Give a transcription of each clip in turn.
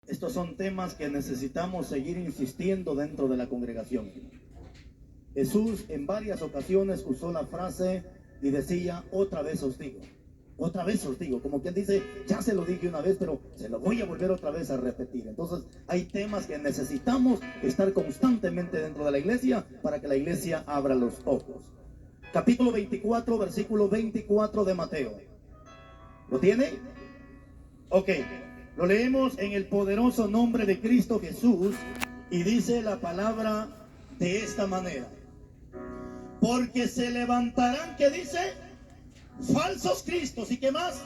Estos son temas que necesitamos seguir insistiendo dentro de la congregación. Jesús en varias ocasiones usó la frase y decía, otra vez os digo, como quien dice, ya se lo dije una vez, pero se lo voy a volver otra vez a repetir. Entonces hay temas que necesitamos estar constantemente dentro de la iglesia para que la iglesia abra los ojos. Capítulo 24, versículo 24 de Mateo. ¿Lo tiene? Ok, lo leemos en el poderoso nombre de Cristo Jesús y dice la palabra de esta manera. Porque se levantarán, ¿qué dice? Falsos cristos, ¿y qué más?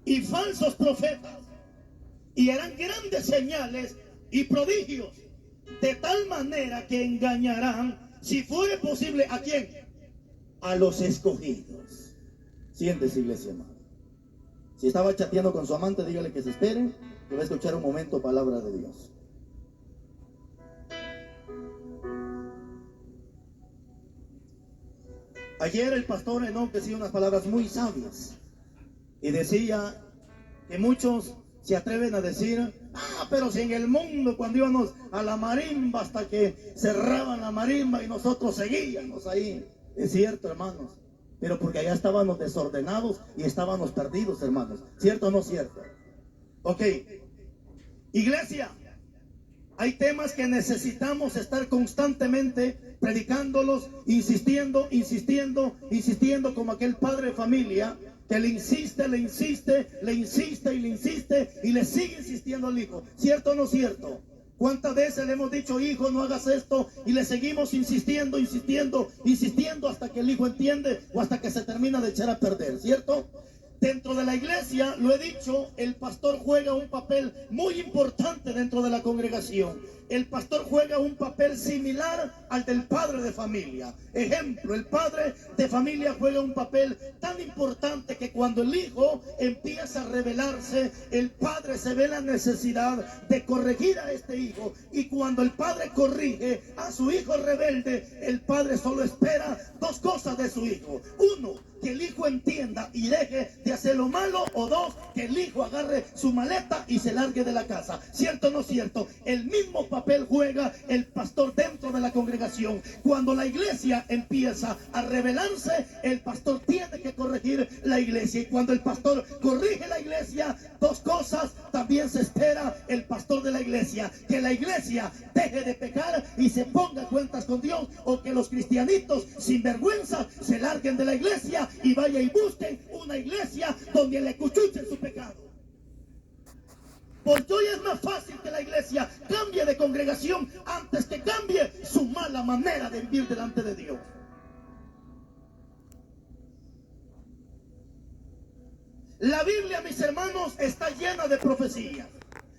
Y falsos profetas, y harán grandes señales y prodigios, de tal manera que engañarán, si fuere posible, ¿a quién? A los escogidos. Siéntese, iglesia amada. Si estaba chateando con su amante, dígale que se espere, que va a escuchar un momento palabra de Dios. Ayer el pastor Enoch decía unas palabras muy sabias y decía que muchos se atreven a decir, pero si en el mundo cuando íbamos a la marimba hasta que cerraban la marimba y nosotros seguíamos ahí. Es cierto, hermanos, pero porque allá estábamos desordenados y estábamos perdidos, hermanos. ¿Cierto o no cierto? Ok, iglesia, hay temas que necesitamos estar constantemente predicándolos, insistiendo, como aquel padre de familia que le insiste y le sigue insistiendo al hijo. ¿Cierto o no cierto? ¿Cuántas veces le hemos dicho, hijo, no hagas esto? Y le seguimos insistiendo hasta que el hijo entiende o hasta que se termina de echar a perder, ¿cierto? Dentro de la iglesia, lo he dicho, el pastor juega un papel muy importante dentro de la congregación. El pastor juega un papel similar al del padre de familia. Ejemplo, el padre de familia juega un papel tan importante que cuando el hijo empieza a rebelarse, el padre se ve la necesidad de corregir a este hijo. Y cuando el padre corrige a su hijo rebelde, el padre solo espera dos cosas de su hijo. Uno, que el hijo entienda y deje de hacer lo malo, o dos, que el hijo agarre su maleta y se largue de la casa. ¿Cierto o no cierto? El mismo papel juega el pastor dentro de la congregación. Cuando la iglesia empieza a rebelarse, el pastor tiene que corregir la iglesia, y cuando el pastor corrige la iglesia, dos cosas también se espera el pastor de la iglesia: que la iglesia deje de pecar y se ponga a cuentas con Dios, o que los cristianitos sin vergüenza se larguen de la iglesia y vaya y busquen una iglesia donde le cuchuchen su pecado. Porque hoy es más fácil que la iglesia cambie de congregación antes que cambie su mala manera de vivir delante de Dios. La Biblia, mis hermanos, está llena de profecías.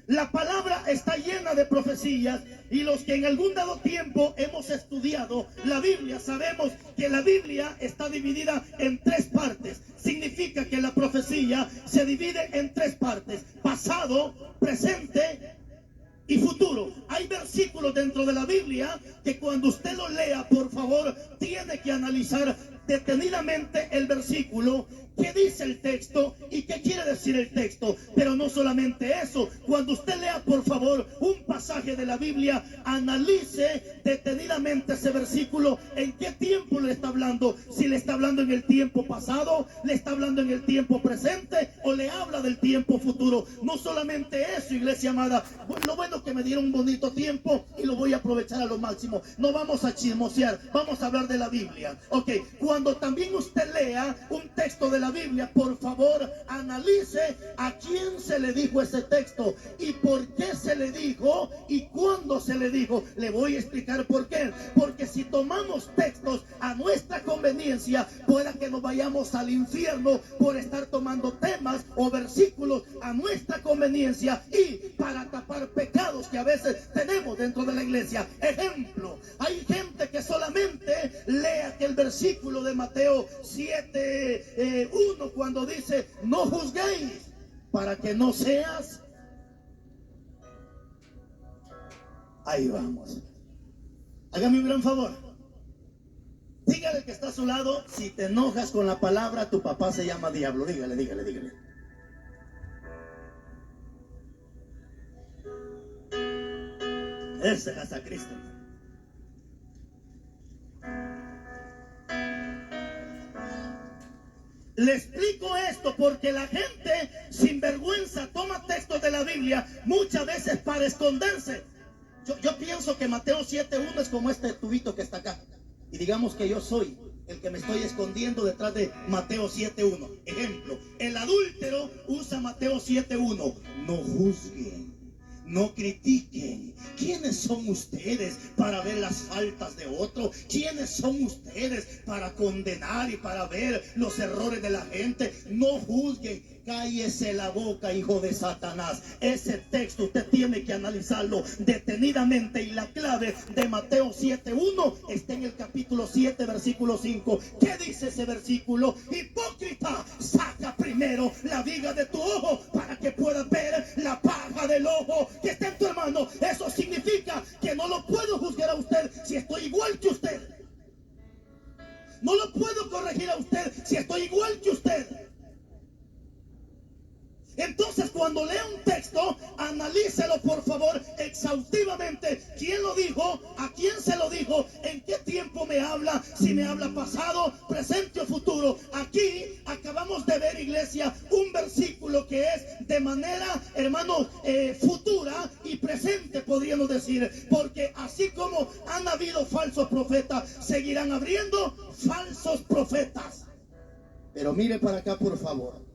La palabra está llena de profecías, y los que en algún dado tiempo hemos estudiado la Biblia sabemos que la Biblia está dividida en tres partes. Significa que la profecía se divide en tres partes: pasado, presente y futuro. Hay versículos dentro de la Biblia que cuando usted lo lea, por favor, tiene que analizar detenidamente el versículo, qué dice el texto y qué quiere decir el texto. Pero no solamente eso, cuando usted lea, por favor, un pasaje de la Biblia, analice detenidamente ese versículo, en qué tiempo le está hablando. Si le está hablando en el tiempo pasado, le está hablando en el tiempo presente, o le habla del tiempo futuro. No solamente eso, iglesia amada. Lo bueno que me dieron un bonito tiempo y lo voy a aprovechar a lo máximo. No vamos a chismosear, vamos a hablar de la Biblia. Ok, cuando también usted lea un texto de la Biblia, por favor, analice a quién se le dijo ese texto y por qué se le dijo y cuándo se le dijo. Le voy a explicar por qué. Porque si tomamos textos a nuestra conveniencia, pueda que nos vayamos al infierno por estar tomando temas o versículos a nuestra conveniencia y para tapar pecados que a veces tenemos dentro de la iglesia. Ejemplo, hay gente que solamente lee aquel versículo de Mateo 7:1 cuando dice: no juzguéis para que no seas. Ahí vamos. Hágame un gran favor. Dígale que está a su lado: si te enojas con la palabra, tu papá se llama diablo. Dígale. dérselas a Cristo. Le explico esto porque la gente sin vergüenza toma textos de la Biblia muchas veces para esconderse. Yo pienso que Mateo 7:1 es como este tubito que está acá. Y digamos que yo soy el que me estoy escondiendo detrás de Mateo 7:1. Ejemplo, el adúltero usa Mateo 7:1. No juzguen, no critiquen. ¿Quiénes son ustedes para ver las faltas de otro? ¿Quiénes son ustedes para condenar y para ver los errores de la gente? No juzguen. Cállese la boca, hijo de Satanás. Ese texto usted tiene que analizarlo detenidamente. Y la clave de Mateo 7:1 está en el capítulo 7, versículo 5. ¿Qué dice ese versículo? Hipócrita, saca primero la viga de tu ojo para que puedas ver la paja del ojo que está en tu hermano. Eso significa que no lo puedo juzgar a usted si estoy igual que usted. No lo puedo corregir a usted si estoy igual que usted. Entonces, cuando lea un texto, analícelo por favor exhaustivamente. ¿Quién lo dijo? ¿A quién se lo dijo? ¿En qué tiempo me habla? Si me habla pasado, presente o futuro. Aquí acabamos de ver, iglesia, un versículo que es de manera, hermanos, futura y presente, podríamos decir. Porque así como han habido falsos profetas, seguirán habiendo falsos profetas. Pero mire para acá, por favor.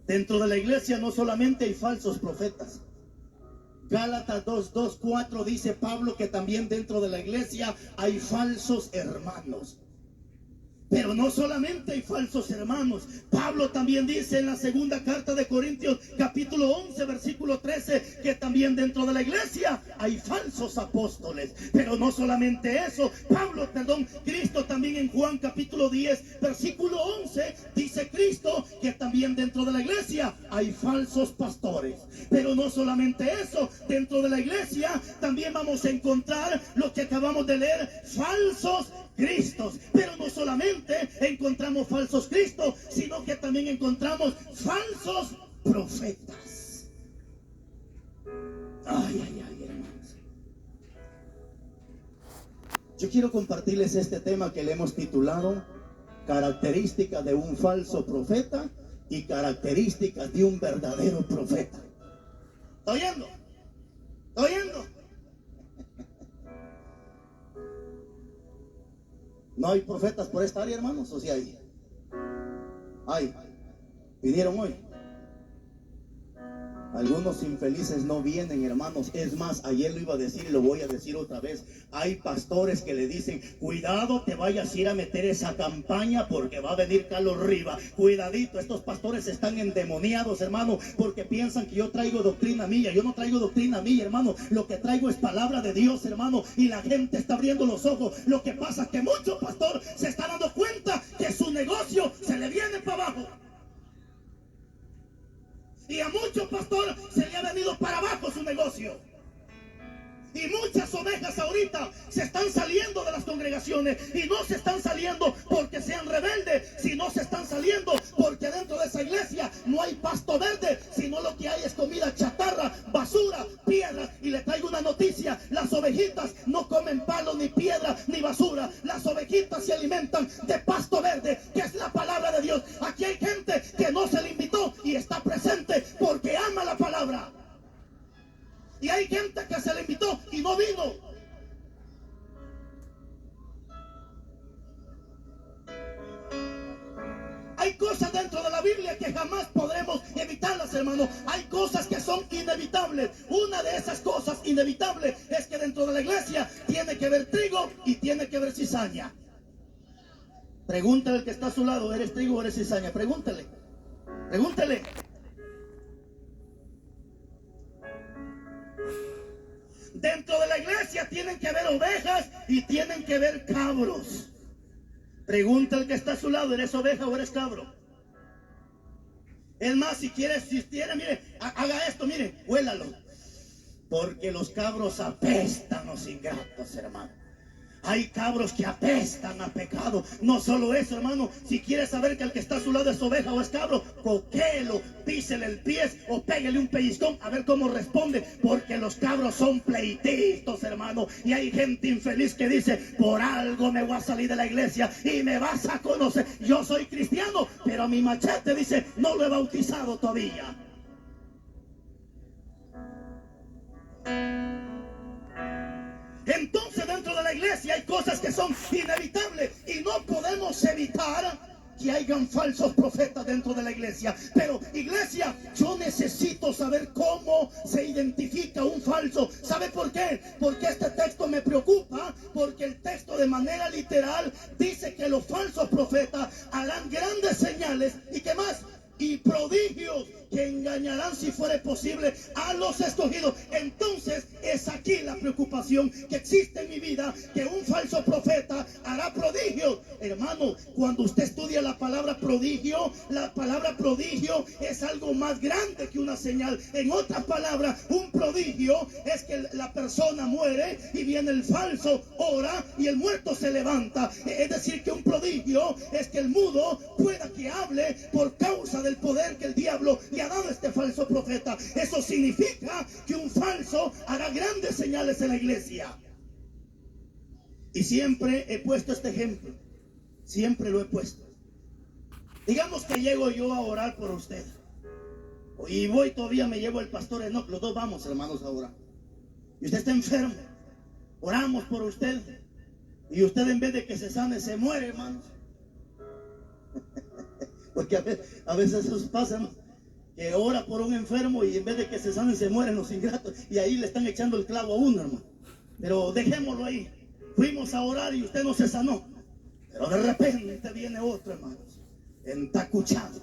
Dentro de la iglesia no solamente hay falsos profetas. Gálatas 2:4 dice Pablo que también dentro de la iglesia hay falsos hermanos. Pero no solamente hay falsos hermanos. Pablo también dice en la segunda carta de Corintios, capítulo 11, versículo 13, que también dentro de la iglesia hay falsos apóstoles. Pero no solamente eso. Cristo también en Juan capítulo 10, versículo 11, dice Cristo que también dentro de la iglesia hay falsos pastores. Pero no solamente eso. Dentro de la iglesia también vamos a encontrar lo que acabamos de leer, falsos Cristos. Pero no solamente encontramos falsos Cristos, sino que también encontramos falsos profetas. Ay, hermanos. Yo quiero compartirles este tema que le hemos titulado características de un falso profeta y características de un verdadero profeta. ¿Está oyendo? ¿Está oyendo? ¿No hay profetas por esta área, hermanos? ¿O sí hay? Hay. ¿Vinieron hoy? Algunos infelices no vienen, hermanos. Es más, ayer lo iba a decir y lo voy a decir otra vez. Hay pastores que le dicen, cuidado, te vayas a ir a meter esa campaña porque va a venir Carlos Riva. Cuidadito, estos pastores están endemoniados, hermano, porque piensan que yo traigo doctrina mía. Yo no traigo doctrina mía, hermano. Lo que traigo es palabra de Dios, hermano. Y la gente está abriendo los ojos. Lo que pasa es que muchos pastores se están dando cuenta que su negocio se le viene para abajo. Y a muchos pastores se le ha venido para abajo su negocio. Y muchas ovejas ahorita se están saliendo de las congregaciones. Y no se están saliendo porque sean rebeldes, sino se están saliendo porque dentro de esa iglesia no hay pasto verde, sino lo que hay es comida chatarra, basura, piedras. Y le traigo una noticia: las ovejitas no comen palo, ni piedra, ni basura. Las ovejitas se alimentan de pasto verde, que es la palabra de Dios. Aquí hay gente que no se le invitó y está presente porque ama la palabra. Y hay gente que se le invitó y no vino. Hay cosas dentro de la Biblia que jamás podremos evitarlas, hermano. Hay cosas que son inevitables. Una de esas cosas inevitables es que dentro de la iglesia tiene que haber trigo y tiene que haber cizaña. Pregúntale al que está a su lado, ¿eres trigo o eres cizaña? Pregúntale. Pregúntale. Dentro de la iglesia tienen que haber ovejas y tienen que haber cabros. Pregunta al que está a su lado, ¿eres oveja o eres cabro? Es más, si quiere, mire, haga esto, mire, huélalo. Porque los cabros apestan, los ingratos, hermano. Hay cabros que apestan a pecado. No solo eso, hermano. Si quieres saber que el que está a su lado es oveja o es cabro, coquelo, písele el pie o pégale un pellizcón a ver cómo responde. Porque los cabros son pleititos, hermano. Y hay gente infeliz que dice: por algo me voy a salir de la iglesia y me vas a conocer. Yo soy cristiano, pero mi machete dice: no lo he bautizado todavía. Entonces dentro de la iglesia hay cosas que son inevitables y no podemos evitar que hayan falsos profetas dentro de la iglesia. Pero iglesia, yo necesito saber cómo se identifica un falso. ¿Sabe por qué? Porque este texto me preocupa, porque el texto de manera literal dice que los falsos profetas harán grandes señales y ¿qué más? Y prodigios que engañarán, si fuere posible, a los escogidos. Entonces es aquí la preocupación que existe en mi vida, que un falso profeta hará prodigios. Hermano, cuando usted estudia la palabra prodigio es algo más grande que una señal. En otras palabras, un prodigio es que la persona muere y viene el falso, ora y el muerto se levanta. Es decir, que un prodigio es que el mudo pueda que hable por causa del poder que el diablo le ha dado a este falso profeta. Eso significa que un falso hará grandes señales en la iglesia. Y siempre he puesto este ejemplo. Siempre lo he puesto. Digamos que llego yo a orar por usted. Y voy, todavía me llevo el pastor Enoch. Los dos vamos, hermanos, a orar. Y usted está enfermo. Oramos por usted. Y usted, en vez de que se sane, se muere, hermanos. Porque a veces eso pasa, ¿no? Que ora por un enfermo y en vez de que se sanen, se mueren los ingratos. Y ahí le están echando el clavo a uno, hermano. Pero dejémoslo ahí. Fuimos a orar y usted no se sanó. Pero de repente viene otro, hermanos, entacuchado,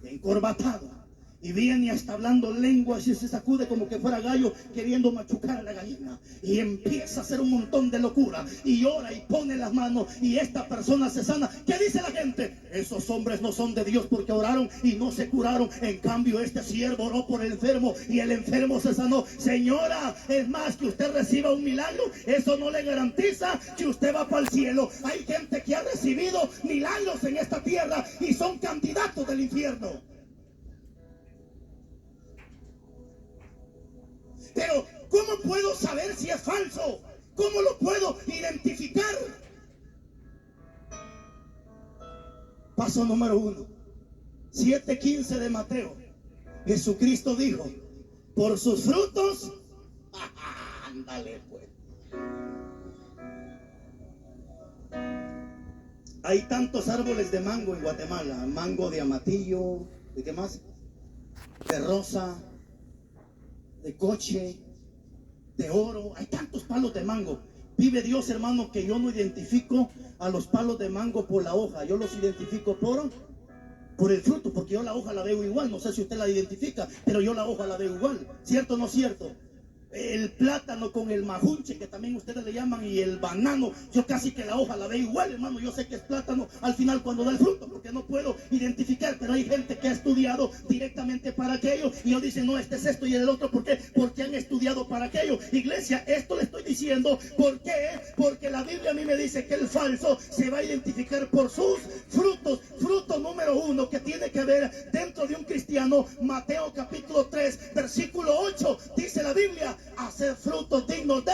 encorbatado, y viene hasta hablando lenguas y se sacude como que fuera gallo queriendo machucar a la gallina. Y empieza a hacer un montón de locura. Y ora y pone las manos y esta persona se sana. ¿Qué dice la gente? Esos hombres no son de Dios porque oraron y no se curaron. En cambio, este siervo oró por el enfermo y el enfermo se sanó. Señora, es más, que usted reciba un milagro, eso no le garantiza que usted va para el cielo. Hay gente que ha recibido milagros en esta tierra y son candidatos del infierno. Pero, ¿cómo puedo saber si es falso? ¿Cómo lo puedo identificar? Paso número 1. 7:15 de Mateo. Jesucristo dijo: por sus frutos, ándale pues. Hay tantos árboles de mango en Guatemala. Mango de amatillo, ¿de qué más? De rosa, de coche, de oro. Hay tantos palos de mango. Vive Dios, hermano, que yo no identifico a los palos de mango por la hoja. Yo los identifico por el fruto, porque yo la hoja la veo igual. No sé si usted la identifica, pero yo la hoja la veo igual. ¿Cierto o no cierto? El plátano con el majunche, que también ustedes le llaman, y el banano, yo casi que la hoja la veo igual, hermano. Yo sé que es plátano al final cuando da el fruto, porque no puedo identificar. Pero hay gente que ha estudiado directamente para aquello y ellos dicen: no, este es esto y el otro. ¿Por qué? Porque han estudiado para aquello. Iglesia, esto le estoy diciendo. ¿Por qué? Porque la Biblia a mí me dice que el falso se va a identificar por sus frutos. Fruto número 1 que tiene que ver dentro de un cristiano. Mateo capítulo 3 versículo 8 dice la Biblia: hacer frutos dignos de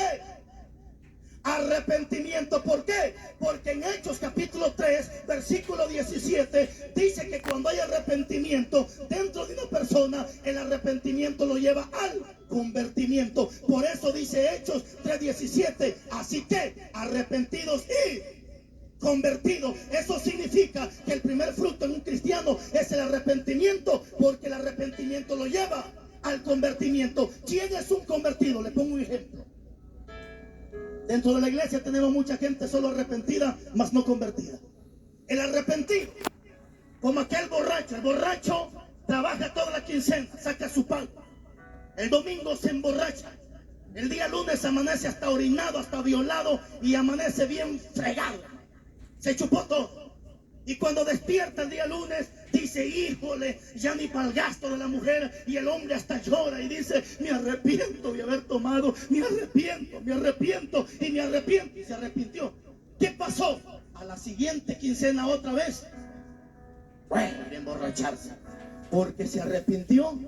arrepentimiento. ¿Por qué? Porque en Hechos capítulo 3 versículo 17 dice que cuando hay arrepentimiento dentro de una persona, el arrepentimiento lo lleva al convertimiento. Por eso dice Hechos 3:17: así que arrepentidos y convertidos. Eso significa que el primer fruto en un cristiano es el arrepentimiento, porque el arrepentimiento lo lleva al convertimiento. ¿Quién es un convertido? Le pongo un ejemplo. Dentro de la iglesia tenemos mucha gente solo arrepentida, mas no convertida. El arrepentido, como aquel borracho. El borracho trabaja toda la quincena, saca su pan. El domingo se emborracha. El día lunes amanece hasta orinado, hasta violado, y amanece bien fregado. Se chupó todo. Y cuando despierta el día lunes, dice: híjole, ya ni para el gasto de la mujer. Y el hombre hasta llora y dice: me arrepiento de haber tomado, me arrepiento y me arrepiento. Y se arrepintió. quincena otra vez, vuelve a emborracharse, porque se arrepintió,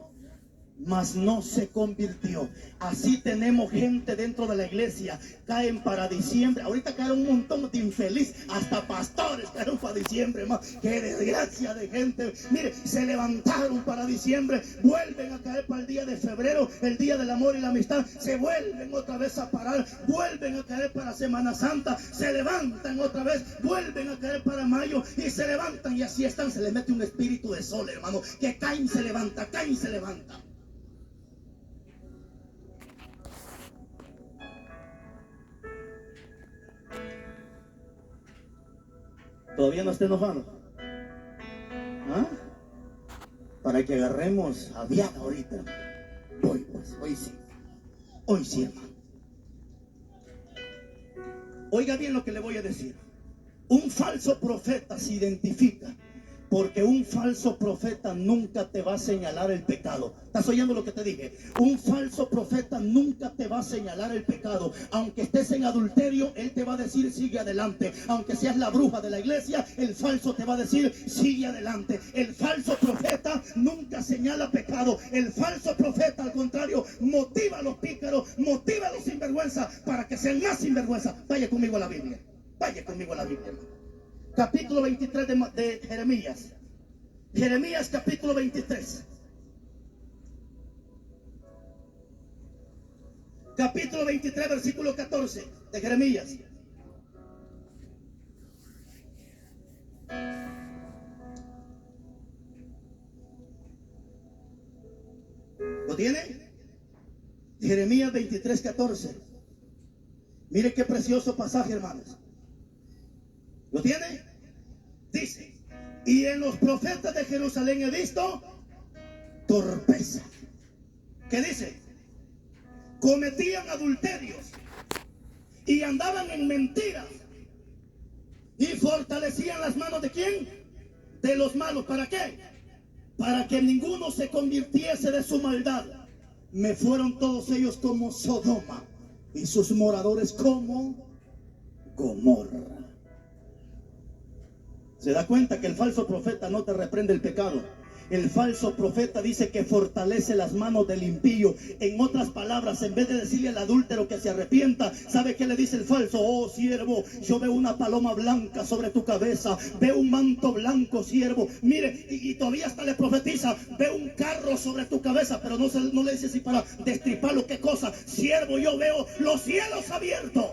mas no se convirtió. Así tenemos gente dentro de la iglesia, caen para diciembre. Ahorita caen un montón de infeliz, hasta pastores caen para diciembre, hermano. Qué desgracia de gente. Mire, se levantaron para diciembre, vuelven a caer para el día de febrero, el día del amor y la amistad, se vuelven otra vez a parar, vuelven a caer para Semana Santa, se levantan otra vez, vuelven a caer para mayo y se levantan, y así están. Se les mete un espíritu de sol, hermano, que caen, se levanta, caen, se levanta. ¿Todavía no está enojado? ¿Ah? Para que agarremos a viada ahorita. Hoy pues, hoy sí, hermano. Oiga bien lo que le voy a decir. Un falso profeta se identifica, porque un falso profeta nunca te va a señalar el pecado. ¿Estás oyendo lo que te dije? Un falso profeta nunca te va a señalar el pecado. Aunque estés en adulterio, él te va a decir sigue adelante. Aunque seas la bruja de la iglesia, el falso te va a decir sigue adelante. El falso profeta nunca señala pecado. El falso profeta, al contrario, motiva a los pícaros, motiva a los sinvergüenza para que sean más sinvergüenza. Vaya conmigo a la Biblia. Vaya conmigo a la Biblia, hermano. Capítulo 23 de Jeremías. Jeremías capítulo 23. Capítulo 23, versículo 14 de Jeremías. ¿Lo tiene? Jeremías 23, 14. Mire qué precioso pasaje, hermanos. ¿Lo tiene? Dice: y en los profetas de Jerusalén he visto torpeza. ¿Qué dice? Cometían adulterios y andaban en mentiras y fortalecían las manos ¿de quién? De los malos. ¿Para qué? Para que ninguno se convirtiese de su maldad. Me fueron todos ellos como Sodoma y sus moradores como Gomorra. ¿Se da cuenta que el falso profeta no te reprende el pecado? El falso profeta dice que fortalece las manos del impío. En otras palabras, en vez de decirle al adúltero que se arrepienta, ¿sabe qué le dice el falso? Oh siervo, yo veo una paloma blanca sobre tu cabeza, veo un manto blanco, siervo. Mire, y todavía hasta le profetiza, veo un carro sobre tu cabeza, pero no le dice así para destriparlo. ¿Qué cosa? Siervo, yo veo los cielos abiertos.